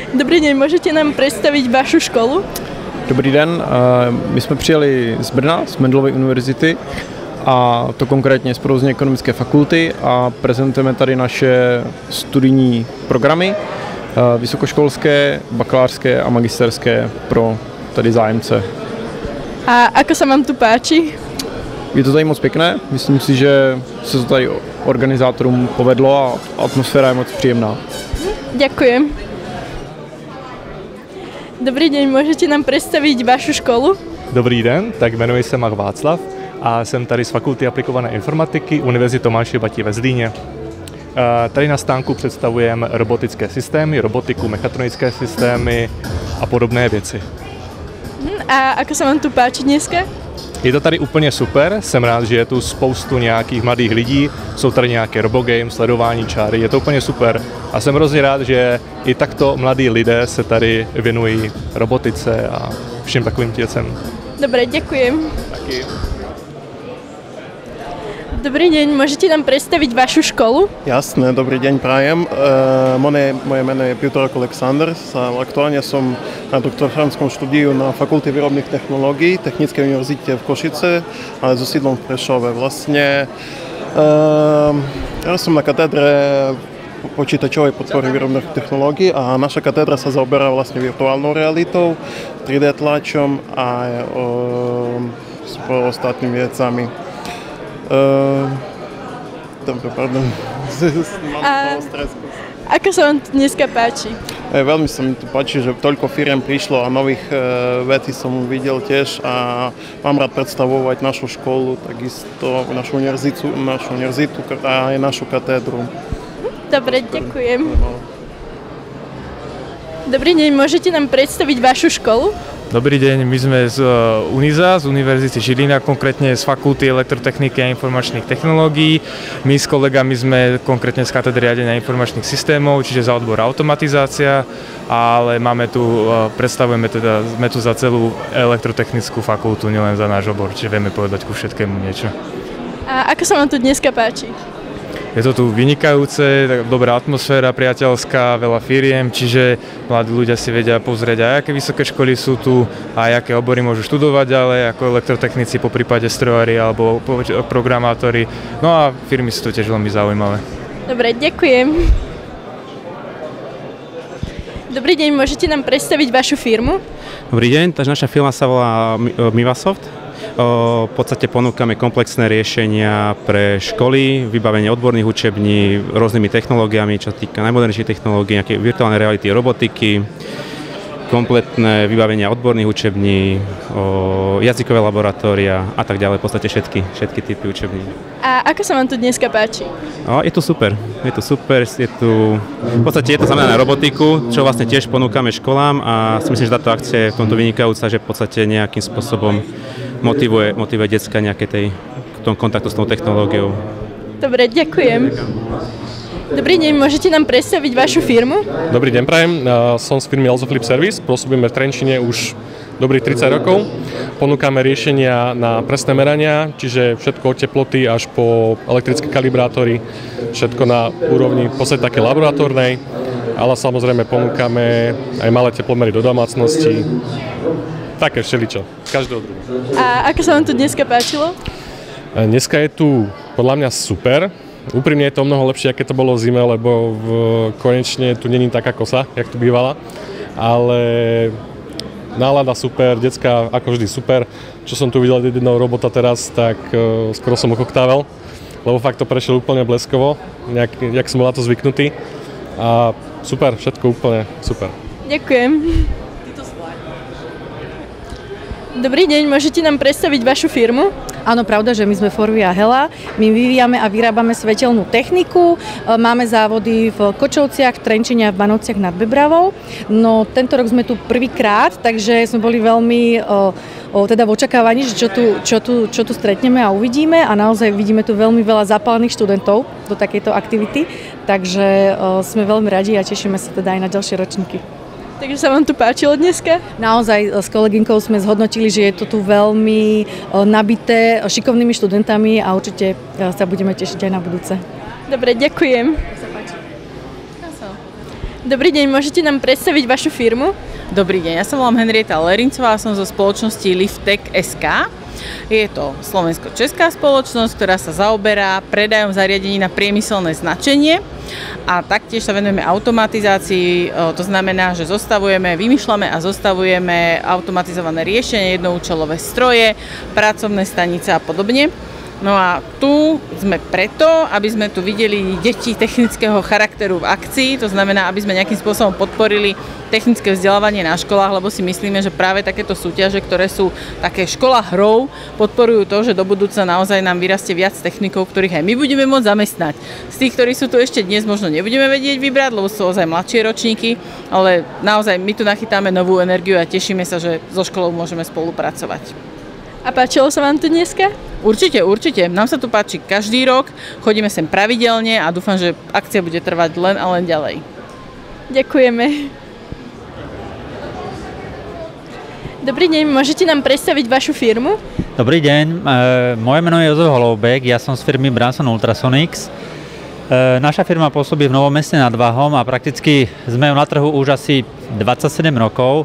Dobrý deň, môžete nám predstaviť vašu školu? Dobrý den, my jsme přijeli z Brna, z Mendelovy univerzity, a to konkrétně z provozní ekonomické fakulty, a prezentujeme tady naše studijní programy, vysokoškolské, bakalářské a magisterské pro tady zájemce. A ako sa vám tu páči? Je to tady moc pěkné, myslím si, že se to tady organizátorům povedlo a atmosféra je moc příjemná. Ďakujem. Dobrý deň, môžete nám predstaviť vašu školu? Dobrý den, tak jmenuji se Mach Václav a jsem tady z Fakulty aplikované informatiky Univerzity Tomáše Bati ve Zlíně. Tady na stánku představujeme robotické systémy, robotiku, mechatronické systémy a podobné věci. A ako sa vám tu páči dneska? Je to tady úplně super, jsem rád, že je tu spoustu nějakých mladých lidí, jsou tady nějaké robogames, sledování čáry, je to úplně super. A jsem hrozně rád, že i takto mladí lidé se tady věnují robotice a všem takovým věcem. Dobre, ďakujem. Taky. Dobrý deň, môžete nám predstaviť vašu školu? Jasné, dobrý deň prajem. Moje meno je Piotr Aleksandr. Aktuálne som na doktorantskom štúdiu na Fakulte výrobných technológií Technickej univerzite v Košice, ale so sídlom v Prešove. Vlastne ja som na katedre počítačovej podpory výrobných technológií a naša katedra sa zaoberá vlastne virtuálnou realitou, 3D tlačom a ostatnými vecami. Dobre, pardon. Mám stresku. Ako sa vám tu dneska páči? Veľmi sa mi tu páči, že toľko firiem prišlo a nových vecí som videl tiež a mám rád predstavovať našu školu, takisto našu univerzitu a aj našu katedru. Dobre, ďakujem. Dobrý deň, môžete nám predstaviť vašu školu? Dobrý deň, my sme z UNIZA, z Univerzity Žilina, konkrétne z Fakulty elektrotechniky a informačných technológií. My s kolegami sme konkrétne z katedry riadenia informačných systémov, čiže za odbor automatizácia, ale predstavujeme teda, sme tu za celú elektrotechnickú fakultu, nielen za náš obor, čiže vieme povedať ku všetkému niečo. A ako sa vám tu dneska páči? Je to tu vynikajúce, dobrá atmosféra, priateľská, veľa firiem, čiže mladí ľudia si vedia pozrieť aj aké vysoké školy sú tu a aké obory môžu študovať ďalej, ako elektrotechnici, po prípade strojári alebo programátori. No a firmy sú tu tiež veľmi zaujímavé. Dobre, ďakujem. Dobrý deň, môžete nám predstaviť vašu firmu? Dobrý deň, takže naša firma sa volá Mivasoft. V podstate ponúkame komplexné riešenia pre školy, vybavenie odborných učební rôznymi technológiami, čo sa týka najmodernejších technológií, nejaké virtuálne reality, robotiky, kompletné vybavenia odborných učební, jazykové laboratória a tak ďalej, v podstate všetky typy učební. A ako sa vám tu dneska páči? Je to super, v podstate je to zamerané na robotiku, čo vlastne tiež ponúkame školám a si myslím, že táto akcia je v tomto vynikajúca, že v podstate nejakým spôsobom motivuje decka nejaké k tomu kontaktu s tou technológiou. Dobre, ďakujem. Dobrý deň, môžete nám predstaviť vašu firmu? Dobrý deň, prajem. Som z firmy Elzoflip Service, pôsobíme v Trenčine už dobrých 30 rokov. Ponúkame riešenia na presné merania, čiže všetko od teploty až po elektrické kalibrátory, všetko na úrovni v podstate také laboratórnej, ale samozrejme ponúkame aj malé teplomery do domácnosti. Také všeličo, každého druhu. A ako sa vám tu dneska páčilo? Dneska je tu podľa mňa super. Úprimne je to mnoho lepšie, aké to bolo v zime, lebo konečne tu není taká kosa, jak tu bývala. Ale nálada super, decka ako vždy super. Čo som tu videl jedného robota teraz, tak skoro som ochoktával, lebo fakt to prešiel úplne bleskovo, jak som bol na to zvyknutý. A super, všetko úplne super. Ďakujem. Dobrý deň, môžete nám predstaviť vašu firmu? Áno, pravda, že my sme Forvia Hella. My vyvíjame a vyrábame svetelnú techniku. Máme závody v Kočovciach, v Trenčine a v Banovciach nad Bebravou. No, tento rok sme tu prvýkrát, takže sme boli veľmi teda v očakávaní, že čo tu stretneme a uvidíme. A naozaj vidíme tu veľmi veľa zapálených študentov do takejto aktivity. Takže sme veľmi radi a tešíme sa teda aj na ďalšie ročníky. Takže sa vám tu páčilo dneska? Naozaj s kolegynkou sme zhodnotili, že je to tu veľmi nabité šikovnými študentami a určite sa budeme tešiť aj na budúce. Dobre, ďakujem. Dobrý deň, môžete nám predstaviť vašu firmu? Dobrý deň, ja sa volám Henrieta Lerincová, som zo spoločnosti Liftech SK. Je to slovensko-česká spoločnosť, ktorá sa zaoberá predajom zariadení na priemyselné značenie a taktiež sa venujeme automatizácii, to znamená, že vymýšľame a zostavujeme automatizované riešenie, jednoúčelové stroje, pracovné stanice a podobne. No a tu sme preto, aby sme tu videli deti technického charakteru v akcii, to znamená, aby sme nejakým spôsobom podporili technické vzdelávanie na školách, lebo si myslíme, že práve takéto súťaže, ktoré sú také škola hrou, podporujú to, že do budúcna naozaj nám vyrastie viac technikov, ktorých aj my budeme môcť zamestnať. Z tých, ktorí sú tu ešte dnes, možno nebudeme vedieť vybrať, lebo sú ozaj mladšie ročníky, ale naozaj my tu nachytáme novú energiu a tešíme sa, že so školou môžeme spolupracovať. A páčilo sa vám tu dneska? Určite, určite. Nám sa tu páči každý rok, chodíme sem pravidelne a dúfam, že akcia bude trvať len a len ďalej. Ďakujeme. Dobrý deň, môžete nám predstaviť vašu firmu? Dobrý deň, moje meno je Jozef Holoubek, ja som z firmy Branson Ultrasonics. Naša firma pôsobí v Novom Meste nad Váhom a prakticky sme na trhu už asi 27 rokov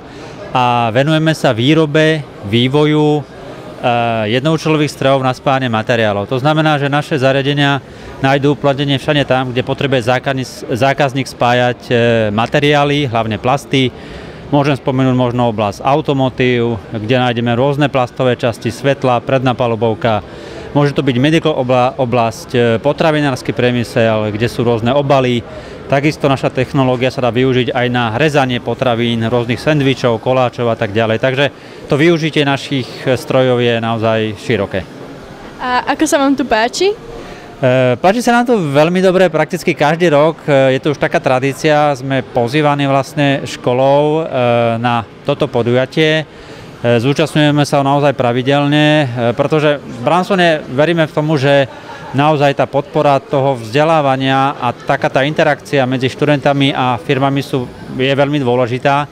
a venujeme sa výrobe, vývoju jednoúčelových strojov na spájanie materiálov. To znamená, že naše zariadenia nájdú uplatnenie všade tam, kde potrebuje zákazník spájať materiály, hlavne plasty. Môžem spomenúť možno oblasť automotív, kde nájdeme rôzne plastové časti, svetla, predná palubovka. Môže to byť medical oblasť, potravinársky priemysel, kde sú rôzne obaly. Takisto naša technológia sa dá využiť aj na rezanie potravín, rôznych sendvičov, koláčov a tak ďalej. Takže to využitie našich strojov je naozaj široké. A ako sa vám tu páči? Páči sa nám to veľmi dobre, prakticky každý rok. Je to už taká tradícia, sme pozývaní vlastne školou na toto podujatie. Zúčastňujeme sa naozaj pravidelne, pretože v Bransone veríme v tomu, že naozaj tá podpora toho vzdelávania a taká tá interakcia medzi študentami a firmami je veľmi dôležitá.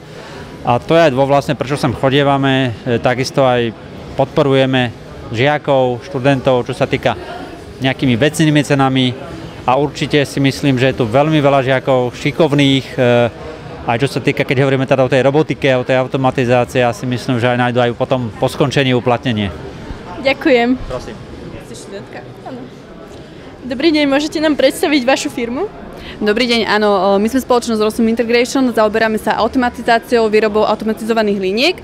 A to je aj dôvod vlastne, prečo sem chodievame, takisto aj podporujeme žiakov, študentov, čo sa týka nejakými vecnými cenami a určite si myslím, že je tu veľmi veľa žiakov šikovných, aj čo sa týka, keď hovoríme teda o tej robotike, o tej automatizácii, ja si myslím, že aj nájdu aj potom po skončení uplatnenie. Ďakujem. Prosím. Ste študentka? Áno. Dobrý deň, môžete nám predstaviť vašu firmu? Dobrý deň, áno, my sme spoločnosť Rosum Integration, zaoberáme sa automatizáciou, výrobou automatizovaných liniek,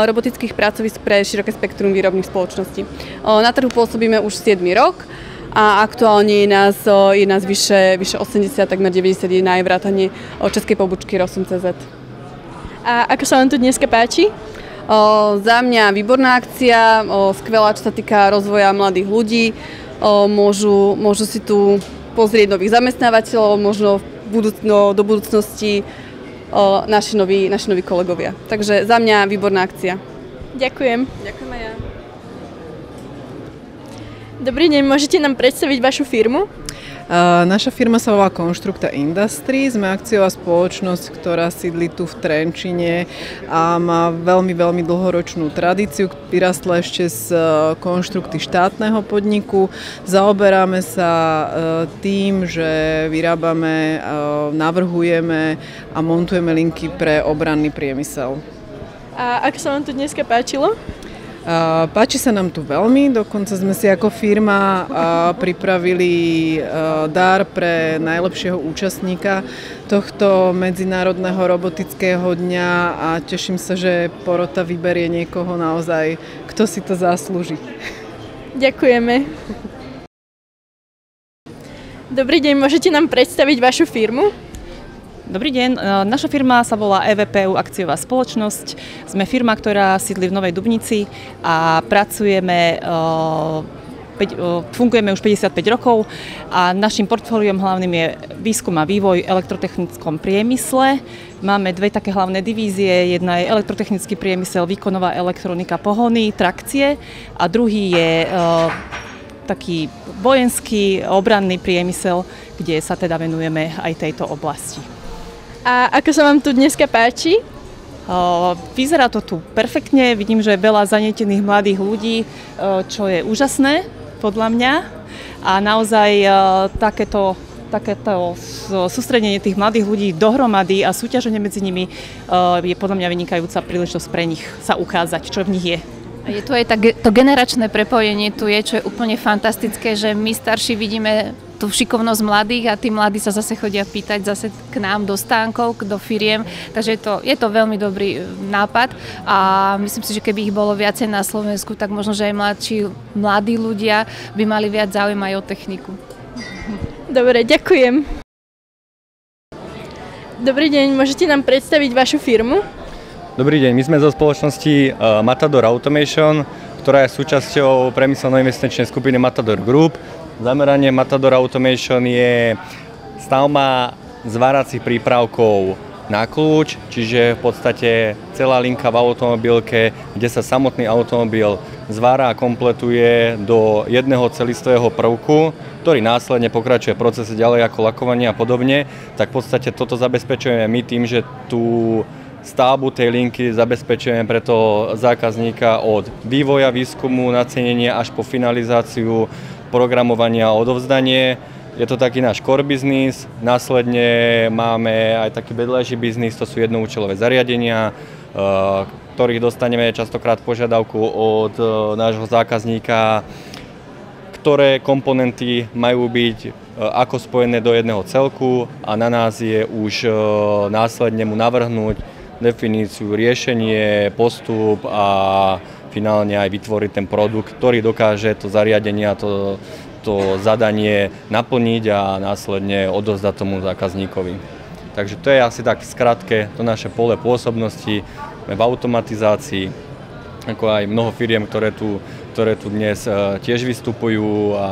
robotických pracovísk pre široké spektrum výrobných spoločností. Na trhu pôsobíme už 7. rok a aktuálne je nás vyše 80, takmer 91 aj vrátane českej pobočky Rosum.cz. A ako sa vám tu dneska páči? Za mňa výborná akcia, skvelá, čo sa týka rozvoja mladých ľudí, môžu si tu pozrieť nových zamestnávateľov, možno do budúcnosti naši noví kolegovia. Takže za mňa výborná akcia. Ďakujem. Ďakujem aj ja. Dobrý deň, môžete nám predstaviť vašu firmu? Naša firma sa volá Constructa Industry, sme akciová spoločnosť, ktorá sídli tu v Trenčine a má veľmi, veľmi dlhoročnú tradíciu, vyrastla ešte z konštrukty štátneho podniku. Zaoberáme sa tým, že vyrábame, navrhujeme a montujeme linky pre obranný priemysel. A ako sa vám tu dneska páčilo? Páči sa nám tu veľmi, dokonca sme si ako firma pripravili dar pre najlepšieho účastníka tohto medzinárodného robotického dňa a teším sa, že porota vyberie niekoho naozaj, kto si to zaslúži. Ďakujeme. Dobrý deň, môžete nám predstaviť vašu firmu? Dobrý deň, naša firma sa volá EVPU akciová spoločnosť. Sme firma, ktorá sídli v Novej Dubnici a fungujeme už 55 rokov a našim portfóliom hlavným je výskum a vývoj v elektrotechnickom priemysle. Máme dve také hlavné divízie, jedna je elektrotechnický priemysel, výkonová elektronika, pohony, trakcie a druhý je taký vojenský obranný priemysel, kde sa teda venujeme aj tejto oblasti. A ako sa vám tu dneska páči? Vyzerá to tu perfektne, vidím, že je veľa zanietených mladých ľudí, čo je úžasné podľa mňa. A naozaj takéto takéto sústredenie tých mladých ľudí dohromady a súťaženie medzi nimi je podľa mňa vynikajúca príležitosť pre nich sa ukázať, čo v nich je. A je tu aj to generačné prepojenie tu je, čo je úplne fantastické, že my starší vidíme tú šikovnosť mladých a tí mladí sa zase chodia pýtať zase k nám do stánkov, do firiem, takže je to veľmi dobrý nápad a myslím si, že keby ich bolo viacej na Slovensku, tak možno, že aj mladí ľudia by mali viac záujem aj o techniku. Dobre, ďakujem. Dobrý deň, môžete nám predstaviť vašu firmu? Dobrý deň, my sme zo spoločnosti Matador Automation, ktorá je súčasťou priemyselno-investičnej skupiny Matador Group. Zameranie Matador Automation je stavba zváracích prípravkov na kľúč, čiže v podstate celá linka v automobilke, kde sa samotný automobil zvára a kompletuje do jedného celistvého prvku, ktorý následne pokračuje v procese ďalej ako lakovanie a podobne, tak v podstate toto zabezpečujeme my tým, že tú stavbu tej linky zabezpečujeme pre toho zákazníka od vývoja, výskumu, nacenenia až po finalizáciu, programovania a odovzdanie. Je to taký náš core business, následne máme aj taký vedľajší biznis, to sú jednoúčelové zariadenia, ktorých dostaneme častokrát požiadavku od nášho zákazníka, ktoré komponenty majú byť ako spojené do jedného celku a na nás je už následne mu navrhnúť definíciu, riešenie, postup a finálne aj vytvoriť ten produkt, ktorý dokáže to zariadenie a to zadanie naplniť a následne odovzdať tomu zákazníkovi. Takže to je asi tak v skratke to naše pole pôsobnosti v automatizácii, ako aj mnoho firiem, ktoré tu dnes tiež vystupujú a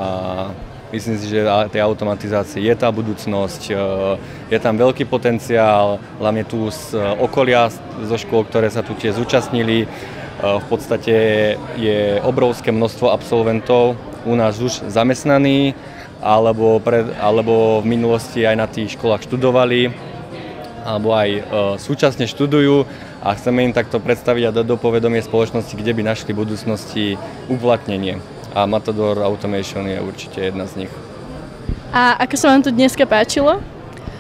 myslím si, že tej automatizácii je tá budúcnosť, je tam veľký potenciál, hlavne tu z okolia, zo škôl, ktoré sa tu tiež zúčastnili. V podstate je obrovské množstvo absolventov u nás už zamestnaní, alebo v minulosti aj na tých školách študovali, alebo aj súčasne študujú a chceme im takto predstaviť a dať do povedomie spoločnosti, kde by našli v budúcnosti uplatnenie. A Matador Automation je určite jedna z nich. A ako sa vám tu dneska páčilo?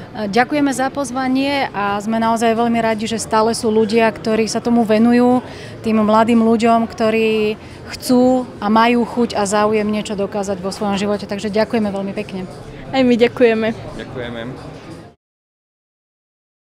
Ďakujeme za pozvanie a sme naozaj veľmi radi, že stále sú ľudia, ktorí sa tomu venujú, tým mladým ľuďom, ktorí chcú a majú chuť a záujem niečo dokázať vo svojom živote. Takže ďakujeme veľmi pekne. Aj my ďakujeme. Ďakujeme.